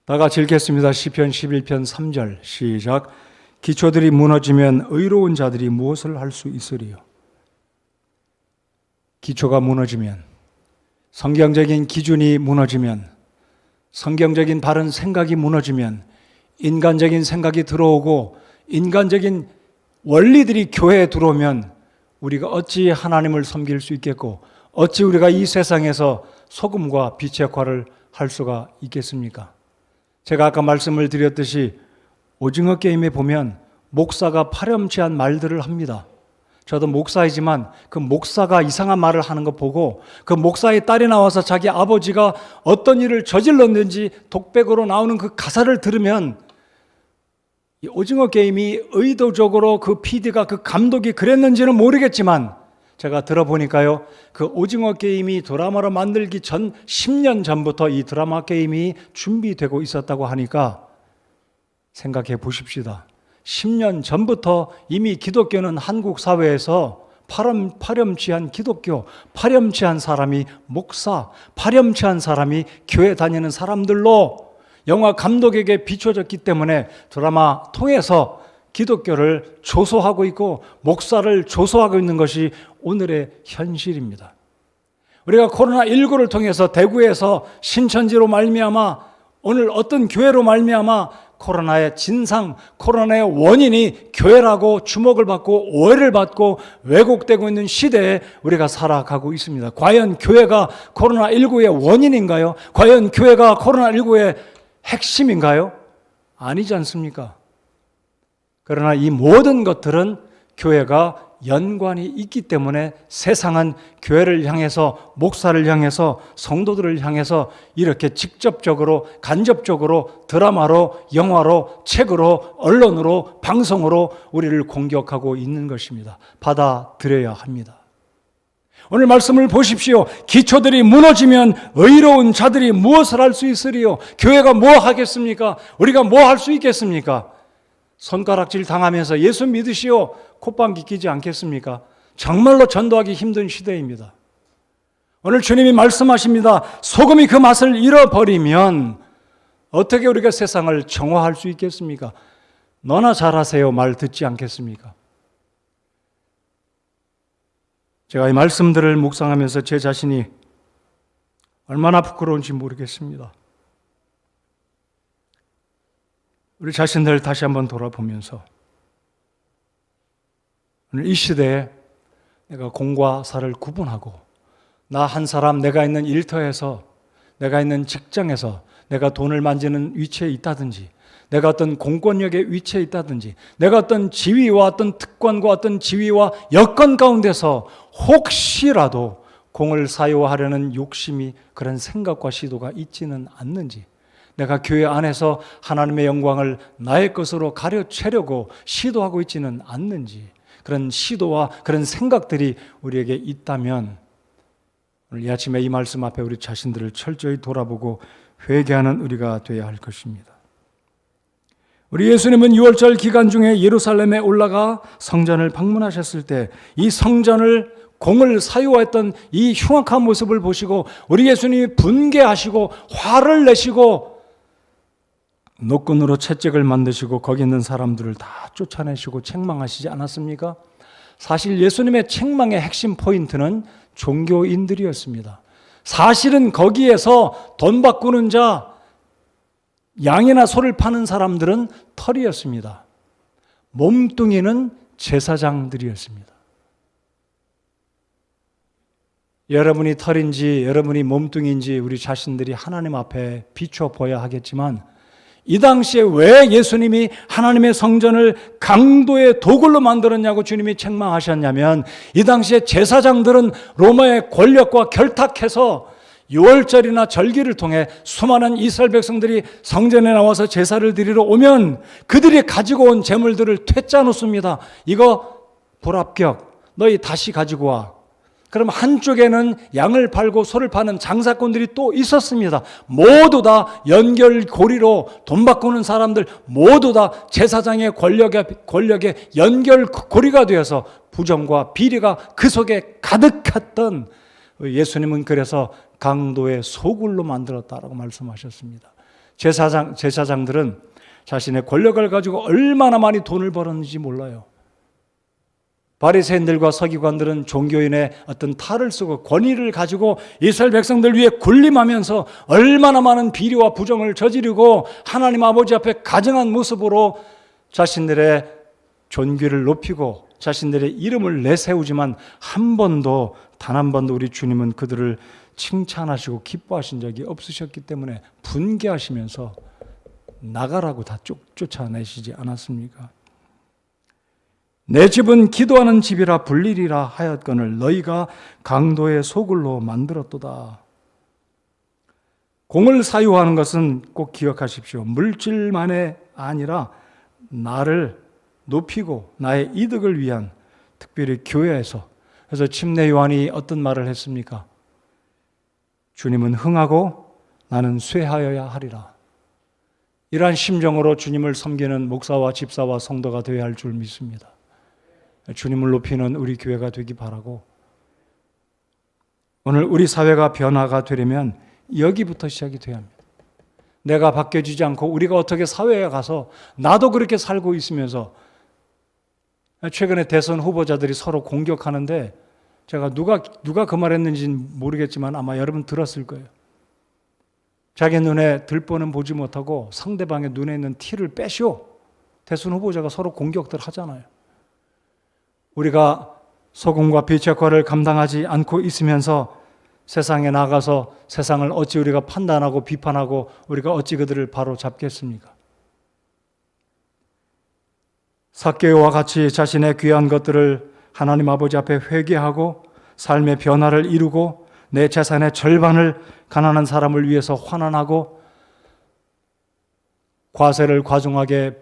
다 같이 읽겠습니다. 시편 11편 3절 시작. 기초들이 무너지면 의로운 자들이 무엇을 할 수 있으리요? 기초가 무너지면, 성경적인 기준이 무너지면, 성경적인 바른 생각이 무너지면 인간적인 생각이 들어오고 인간적인 원리들이 교회에 들어오면 우리가 어찌 하나님을 섬길 수 있겠고 어찌 우리가 이 세상에서 소금과 빛의 역할을 할 수가 있겠습니까? 제가 아까 말씀을 드렸듯이 오징어 게임에 보면 목사가 파렴치한 말들을 합니다. 저도 목사이지만 그 목사가 이상한 말을 하는 거 보고 그 목사의 딸이 나와서 자기 아버지가 어떤 일을 저질렀는지 독백으로 나오는 그 가사를 들으면 이 오징어 게임이 의도적으로 그 PD가 그 감독이 그랬는지는 모르겠지만 제가 들어보니까요, 그 오징어 게임이 드라마로 만들기 전 10년 전부터 이 드라마 게임이 준비되고 있었다고 하니까 생각해 보십시다. 10년 전부터 이미 기독교는 한국 사회에서 파렴치한 기독교, 파렴치한 사람이 목사, 파렴치한 사람이 교회 다니는 사람들로 영화 감독에게 비춰졌기 때문에 드라마 통해서 기독교를 조소하고 있고 목사를 조소하고 있는 것이 오늘의 현실입니다. 우리가 코로나19를 통해서 대구에서 신천지로 말미암아 오늘 어떤 교회로 말미암아 코로나의 진상, 코로나의 원인이 교회라고 주목을 받고 오해를 받고 왜곡되고 있는 시대에 우리가 살아가고 있습니다. 과연 교회가 코로나19의 원인인가요? 과연 교회가 코로나19의 핵심인가요? 아니지 않습니까? 그러나 이 모든 것들은 교회가 연관이 있기 때문에 세상은 교회를 향해서, 목사를 향해서, 성도들을 향해서 이렇게 직접적으로, 간접적으로 드라마로, 영화로, 책으로, 언론으로, 방송으로 우리를 공격하고 있는 것입니다. 받아들여야 합니다. 오늘 말씀을 보십시오. 기초들이 무너지면 의로운 자들이 무엇을 할 수 있으리요? 교회가 뭐 하겠습니까? 우리가 뭐 할 수 있겠습니까? 손가락질 당하면서 예수 믿으시오 콧방귀 끼지 않겠습니까? 정말로 전도하기 힘든 시대입니다. 오늘 주님이 말씀하십니다. 소금이 그 맛을 잃어버리면 어떻게 우리가 세상을 정화할 수 있겠습니까? 너나 잘하세요 말 듣지 않겠습니까? 제가 이 말씀들을 묵상하면서 제 자신이 얼마나 부끄러운지 모르겠습니다. 우리 자신들 다시 한번 돌아보면서 오늘 이 시대에 내가 공과 사를 구분하고 나 한 사람 내가 있는 일터에서 내가 있는 직장에서 내가 돈을 만지는 위치에 있다든지 내가 어떤 공권력의 위치에 있다든지 내가 어떤 지위와 어떤 특권과 어떤 지위와 여건 가운데서 혹시라도 공을 사유하려는 욕심이 그런 생각과 시도가 있지는 않는지 내가 교회 안에서 하나님의 영광을 나의 것으로 가려채려고 시도하고 있지는 않는지 그런 시도와 그런 생각들이 우리에게 있다면 오늘 이 아침에 이 말씀 앞에 우리 자신들을 철저히 돌아보고 회개하는 우리가 되어야 할 것입니다. 우리 예수님은 6월절 기간 중에 예루살렘에 올라가 성전을 방문하셨을 때 이 성전을 공을 사유했던 이 흉악한 모습을 보시고 우리 예수님이 분개하시고 화를 내시고 노끈으로 채찍을 만드시고 거기 있는 사람들을 다 쫓아내시고 책망하시지 않았습니까? 사실 예수님의 책망의 핵심 포인트는 종교인들이었습니다. 사실은 거기에서 돈 바꾸는 자, 양이나 소를 파는 사람들은 털이었습니다. 몸뚱이는 제사장들이었습니다. 여러분이 털인지 여러분이 몸뚱이인지 우리 자신들이 하나님 앞에 비춰봐야 하겠지만 이 당시에 왜 예수님이 하나님의 성전을 강도의 도굴로 만들었냐고 주님이 책망하셨냐면 이 당시에 제사장들은 로마의 권력과 결탁해서 6월절이나 절기를 통해 수많은 이스라엘 백성들이 성전에 나와서 제사를 드리러 오면 그들이 가지고 온 재물들을 퇴짜 놓습니다. 이거 불합격, 너희 다시 가지고 와. 그럼 한쪽에는 양을 팔고 소를 파는 장사꾼들이 또 있었습니다. 모두 다 연결고리로 돈 바꾸는 사람들 모두 다 제사장의 권력의 연결고리가 되어서 부정과 비리가 그 속에 가득했던 예수님은 그래서 강도의 소굴로 만들었다라고 말씀하셨습니다. 제사장들은 자신의 권력을 가지고 얼마나 많이 돈을 벌었는지 몰라요. 바리새인들과 서기관들은 종교인의 어떤 탈을 쓰고 권위를 가지고 이스라엘 백성들 위해 군림하면서 얼마나 많은 비리와 부정을 저지르고 하나님 아버지 앞에 가증한 모습으로 자신들의 존귀를 높이고 자신들의 이름을 내세우지만 단 한 번도 우리 주님은 그들을 칭찬하시고 기뻐하신 적이 없으셨기 때문에 분개하시면서 나가라고 다 쫓아내시지 않았습니까? 내 집은 기도하는 집이라 불리리라 하였거늘 너희가 강도의 소굴로 만들었도다. 공을 사유하는 것은 꼭 기억하십시오. 물질만이 아니라 나를 높이고 나의 이득을 위한, 특별히 교회에서. 그래서 침례 요한이 어떤 말을 했습니까? 주님은 흥하고 나는 쇠하여야 하리라. 이러한 심정으로 주님을 섬기는 목사와 집사와 성도가 되어야 할 줄 믿습니다. 주님을 높이는 우리 교회가 되기 바라고, 오늘 우리 사회가 변화가 되려면 여기부터 시작이 돼야 합니다. 내가 바뀌어지지 않고 우리가 어떻게 사회에 가서 나도 그렇게 살고 있으면서, 최근에 대선 후보자들이 서로 공격하는데 제가 누가 그 말했는지는 모르겠지만 아마 여러분 들었을 거예요. 자기 눈에 들보는 보지 못하고 상대방의 눈에 있는 티를 빼시오. 대선 후보자가 서로 공격들 하잖아요. 우리가 소금과 빛의 역할을 감당하지 않고 있으면서 세상에 나가서 세상을 어찌 우리가 판단하고 비판하고 우리가 어찌 그들을 바로 잡겠습니까? 삭개오와 같이 자신의 귀한 것들을 하나님 아버지 앞에 회개하고 삶의 변화를 이루고 내 재산의 절반을 가난한 사람을 위해서 환원하고 과세를 과중하게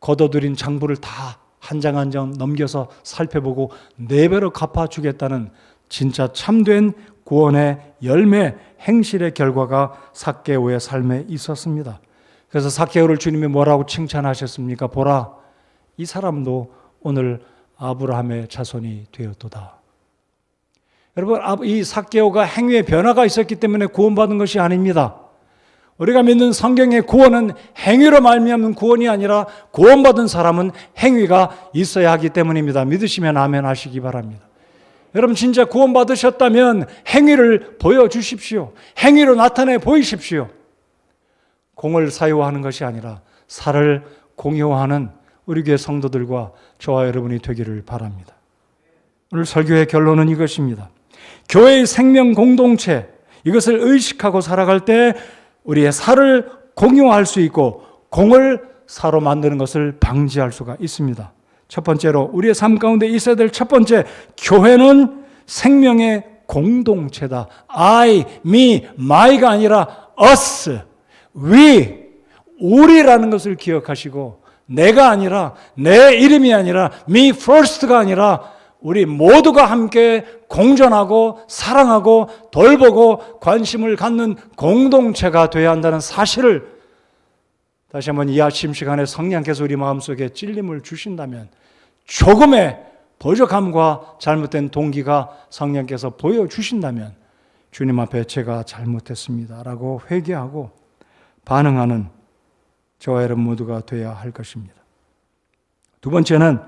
거둬들인 장부를 다 한 장 한 장 넘겨서 살펴보고 4배로 갚아주겠다는 진짜 참된 구원의 열매, 행실의 결과가 삭개오의 삶에 있었습니다. 그래서 삭개오를 주님이 뭐라고 칭찬하셨습니까? 보라, 이 사람도 오늘 아브라함의 자손이 되었도다. 여러분, 이 삭개오가 행위의 변화가 있었기 때문에 구원받은 것이 아닙니다. 우리가 믿는 성경의 구원은 행위로 말미암는 구원이 아니라 구원받은 사람은 행위가 있어야 하기 때문입니다. 믿으시면 아멘 하시기 바랍니다. 여러분, 진짜 구원받으셨다면 행위를 보여주십시오. 행위로 나타내 보이십시오. 공을 사유하는 것이 아니라 살을 공유하는 우리 교회 성도들과 저와 여러분이 되기를 바랍니다. 오늘 설교의 결론은 이것입니다. 교회의 생명 공동체, 이것을 의식하고 살아갈 때 우리의 살을 공유할 수 있고 공을 사로 만드는 것을 방지할 수가 있습니다. 첫 번째로 우리의 삶 가운데 있어야 될 첫 번째, 교회는 생명의 공동체다. I, me, my가 아니라 us, we, 우리라는 것을 기억하시고, 내가 아니라, 내 이름이 아니라, me first가 아니라 우리 모두가 함께 공존하고 사랑하고 돌보고 관심을 갖는 공동체가 되어야 한다는 사실을 다시 한번 이 아침 시간에 성령께서 우리 마음속에 찔림을 주신다면, 조금의 부족함과 잘못된 동기가 성령께서 보여주신다면 주님 앞에 제가 잘못했습니다 라고 회개하고 반응하는 저와 여러분 모두가 되어야 할 것입니다. 두 번째는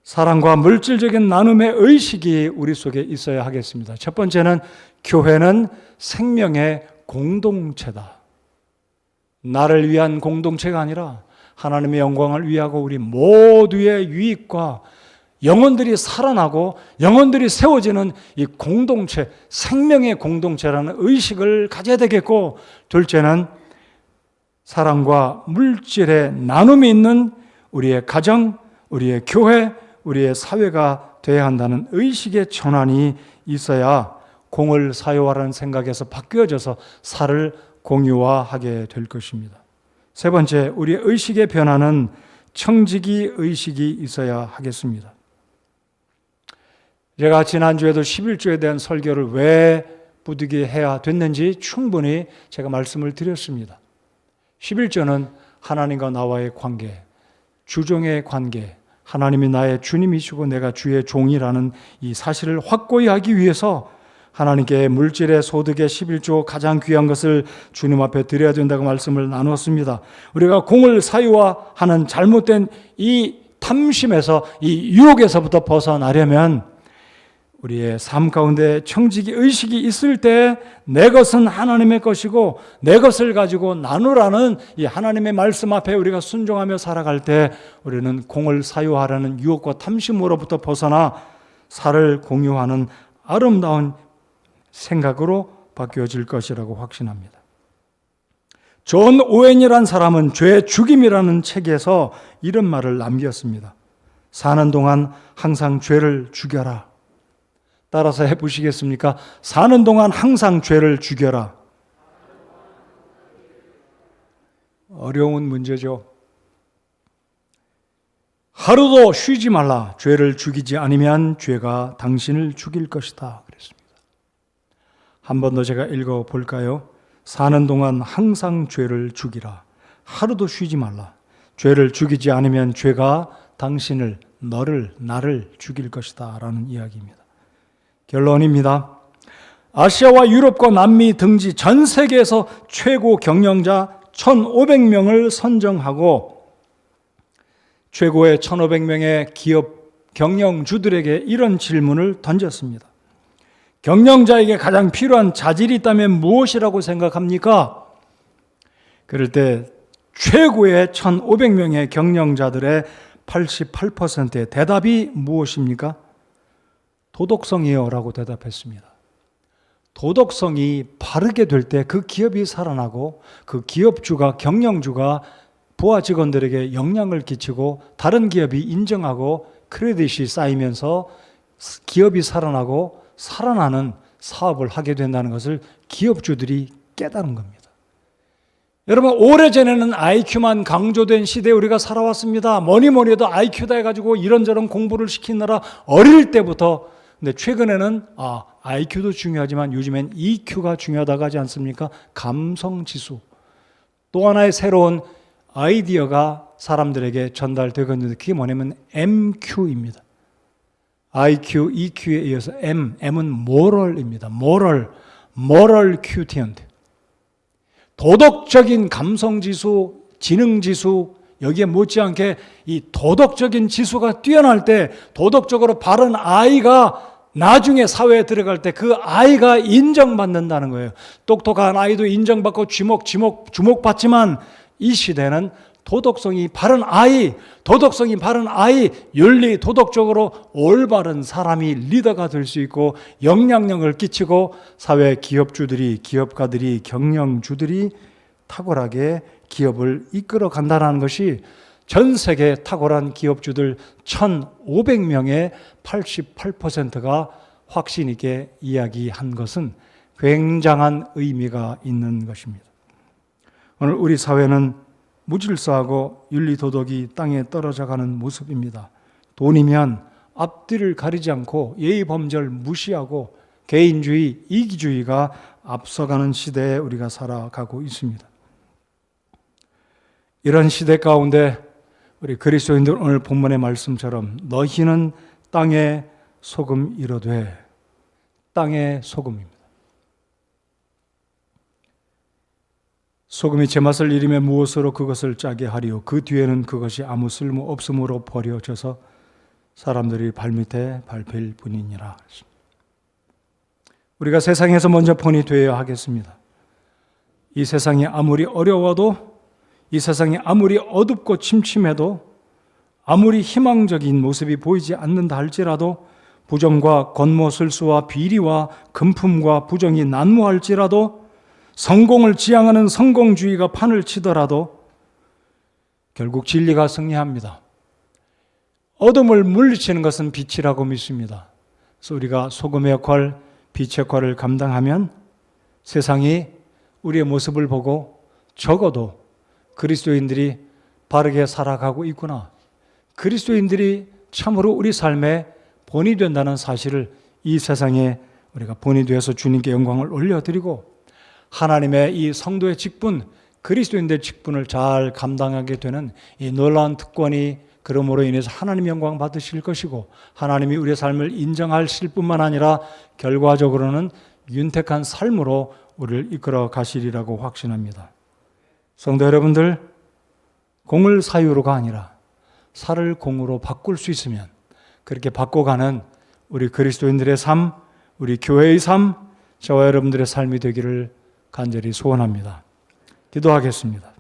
사랑과 물질적인 나눔의 의식이 우리 속에 있어야 하겠습니다. 첫 번째는 교회는 생명의 공동체다. 나를 위한 공동체가 아니라 하나님의 영광을 위하고 우리 모두의 유익과 영혼들이 살아나고 영혼들이 세워지는 이 공동체, 생명의 공동체라는 의식을 가져야 되겠고, 둘째는 사랑과 물질의 나눔이 있는 우리의 가정, 우리의 교회, 우리의 사회가 되어야 한다는 의식의 전환이 있어야 공을 사유하라는 생각에서 바뀌어져서 살을 공유화하게 될 것입니다. 세 번째, 우리의 의식의 변화는 청지기 의식이 있어야 하겠습니다. 제가 지난주에도 11조에 대한 설교를 왜 부득이해야 됐는지 충분히 제가 말씀을 드렸습니다. 11조는 하나님과 나와의 관계, 주종의 관계, 하나님이 나의 주님이시고 내가 주의 종이라는 이 사실을 확고히 하기 위해서 하나님께 물질의 소득의 11조 가장 귀한 것을 주님 앞에 드려야 된다고 말씀을 나누었습니다. 우리가 공을 사유화하는 잘못된 이 탐심에서 이 유혹에서부터 벗어나려면 우리의 삶 가운데 청지기 의식이 있을 때 내 것은 하나님의 것이고 내 것을 가지고 나누라는 이 하나님의 말씀 앞에 우리가 순종하며 살아갈 때 우리는 공을 사유하라는 유혹과 탐심으로부터 벗어나 살을 공유하는 아름다운 생각으로 바뀌어질 것이라고 확신합니다. 존 오웬이라는 사람은 죄의 죽임이라는 책에서 이런 말을 남겼습니다. 사는 동안 항상 죄를 죽여라. 따라서 해보시겠습니까? 사는 동안 항상 죄를 죽여라. 어려운 문제죠. 하루도 쉬지 말라. 죄를 죽이지 않으면 죄가 당신을 죽일 것이다. 그랬습니다. 한 번 더 제가 읽어볼까요? 사는 동안 항상 죄를 죽이라. 하루도 쉬지 말라. 죄를 죽이지 않으면 죄가 당신을, 나를 죽일 것이다. 라는 이야기입니다. 결론입니다. 아시아와 유럽과 남미 등지 전 세계에서 최고 경영자 1,500명을 선정하고 최고의 1,500명의 기업 경영주들에게 이런 질문을 던졌습니다. 경영자에게 가장 필요한 자질이 있다면 무엇이라고 생각합니까? 그럴 때 최고의 1,500명의 경영자들의 88%의 대답이 무엇입니까? 도덕성이요 라고 대답했습니다. 도덕성이 바르게 될 때 그 기업이 살아나고 그 기업주가, 경영주가 부하 직원들에게 영향을 끼치고 다른 기업이 인정하고 크레딧이 쌓이면서 기업이 살아나고 살아나는 사업을 하게 된다는 것을 기업주들이 깨달은 겁니다. 여러분, 오래전에는 IQ만 강조된 시대에 우리가 살아왔습니다. 뭐니 해도 IQ다 해가지고 이런저런 공부를 시키느라 어릴 때부터. 근데 최근에는 IQ도 중요하지만 요즘엔 EQ가 중요하다고 하지 않습니까? 감성지수. 또 하나의 새로운 아이디어가 사람들에게 전달되고 있는데 그게 뭐냐면 MQ입니다. IQ, EQ에 이어서 M은 moral입니다. moral quotient. 도덕적인 감성지수, 지능지수, 여기에 못지않게 이 도덕적인 지수가 뛰어날 때 도덕적으로 바른 아이가 나중에 사회에 들어갈 때 그 아이가 인정받는다는 거예요. 똑똑한 아이도 인정받고 주목받지만 이 시대는 도덕성이 바른 아이, 윤리, 도덕적으로 올바른 사람이 리더가 될 수 있고 영향력을 끼치고 사회 기업주들이, 기업가들이, 경영주들이 탁월하게 기업을 이끌어 간다는 것이 전 세계 탁월한 기업주들 1,500명의 88%가 확신 있게 이야기한 것은 굉장한 의미가 있는 것입니다. 오늘 우리 사회는 무질서하고 윤리도덕이 땅에 떨어져가는 모습입니다. 돈이면 앞뒤를 가리지 않고 예의범절 무시하고 개인주의, 이기주의가 앞서가는 시대에 우리가 살아가고 있습니다. 이런 시대 가운데 우리 그리스도인들 오늘 본문의 말씀처럼 너희는 땅의 소금이로되, 땅의 소금입니다. 소금이 제맛을 잃으면 무엇으로 그것을 짜게 하리요? 그 뒤에는 그것이 아무 쓸모 없음으로 버려져서 사람들이 발밑에 밟힐 뿐이니라. 우리가 세상에서 먼저 본이 되어야 하겠습니다. 이 세상이 아무리 어려워도, 이 세상이 아무리 어둡고 침침해도, 아무리 희망적인 모습이 보이지 않는다 할지라도, 부정과 권모술수와 비리와 금품과 부정이 난무할지라도, 성공을 지향하는 성공주의가 판을 치더라도 결국 진리가 승리합니다. 어둠을 물리치는 것은 빛이라고 믿습니다. 그래서 우리가 소금의 역할, 빛의 역할을 감당하면 세상이 우리의 모습을 보고 적어도 그리스도인들이 바르게 살아가고 있구나, 그리스도인들이 참으로 우리 삶에 본이 된다는 사실을 이 세상에 우리가 본이 되어서 주님께 영광을 올려드리고 하나님의 이 성도의 직분, 그리스도인들의 직분을 잘 감당하게 되는 이 놀라운 특권이 그러므로 인해서 하나님 영광 받으실 것이고 하나님이 우리의 삶을 인정하실 뿐만 아니라 결과적으로는 윤택한 삶으로 우리를 이끌어 가시리라고 확신합니다. 성도 여러분들, 공을 사유로가 아니라 살을 공으로 바꿀 수 있으면 그렇게 바꿔가는 우리 그리스도인들의 삶, 우리 교회의 삶, 저와 여러분들의 삶이 되기를 간절히 소원합니다. 기도하겠습니다.